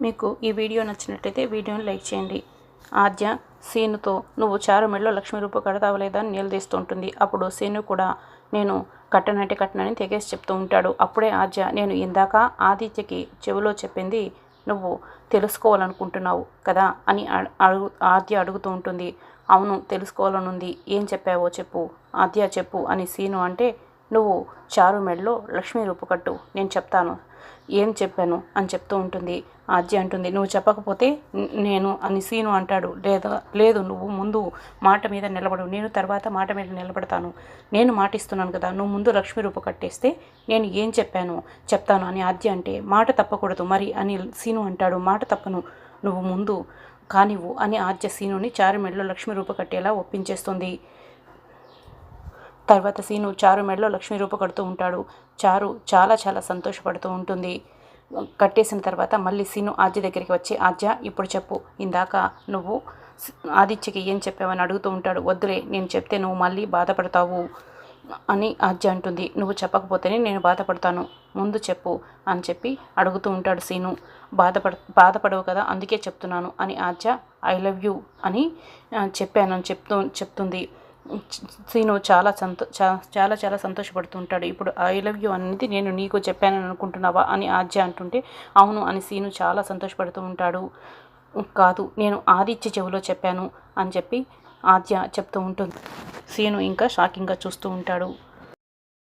మీకు ఈ వీడియో నచ్చినట్లయితే వీడియోని లైక్ చేయండి. ఆద్య సీనుతో నువ్వు చారు మెడలో లక్ష్మీ రూపు కడతావా లేదా అని నిలదీస్తూ ఉంటుంది. అప్పుడు సీను కూడా నేను కట్టనంటే కట్టనని తెగేసి చెప్తూ ఉంటాడు. అప్పుడే ఆద్య నేను ఇందాక ఆదిత్యకి చెవిలో చెప్పింది నువ్వు తెలుసుకోవాలనుకుంటున్నావు కదా అని ఆద్య అడుగుతూ ఉంటుంది. అవును తెలుసుకోవాలనుంది. ఏం చెప్పావో చెప్పు ఆద్య చెప్పు అని సీను అంటే నువ్వు చారు మెడలో లక్ష్మీ రూపు కట్టు నేను చెప్తాను ఏం చెప్పాను అని చెప్తూ ఉంటుంది. ఆద్య అంటుంది నువ్వు చెప్పకపోతే నేను అని సీను అంటాడు. లేదు నువ్వు ముందు మాట మీద నిలబడు, నేను తర్వాత మాట మీద నిలబడతాను. నేను మాటిస్తున్నాను కదా, నువ్వు ముందు లక్ష్మీ రూపు కట్టేస్తే నేను ఏం చెప్పాను చెప్తాను అని ఆద్య అంటే మాట తప్పకూడదు మరి అని సీను అంటాడు. మాట తప్పను, నువ్వు ముందు కానివ్వు అని ఆద్య సీనుని చారు మెడలో లక్ష్మీ రూపు కట్టేలా ఒప్పించేస్తుంది. తర్వాత సీను చారు మెడలో లక్ష్మీ రూపు కడుతూ ఉంటాడు. చారు చాలా చాలా సంతోషపడుతూ ఉంటుంది. కట్టేసిన తర్వాత మళ్ళీ సీను ఆద్య దగ్గరికి వచ్చి ఆద్య ఇప్పుడు చెప్పు ఇందాక నువ్వు ఆదిత్యకి ఏం చెప్పావని అడుగుతూ ఉంటాడు. వద్దులే నేను చెప్తే నువ్వు మళ్ళీ బాధపడతావు అని ఆద్య అంటుంది. నువ్వు చెప్పకపోతేనే నేను బాధపడతాను, ముందు చెప్పు అని చెప్పి అడుగుతూ ఉంటాడు సీను. బాధపడవు కదా అందుకే చెప్తున్నాను అని ఆద్య ఐ లవ్ యూ అని చెప్పానని చెప్తుంది. సీను చాలా చాలా సంతోషపడుతూ ఉంటాడు. ఇప్పుడు ఐ లవ్ యూ అనేది నేను నీకు చెప్పానని అనుకుంటున్నావా అని ఆద్య అంటుంటే అవును అని సీను చాలా సంతోషపడుతూ ఉంటాడు. కాదు నేను ఆదిత్య చెవిలో చెప్పాను అని చెప్పి ఆద్య చెప్తూ ఉంటుంది. సీను ఇంకా షాకింగ్గా చూస్తూ ఉంటాడు.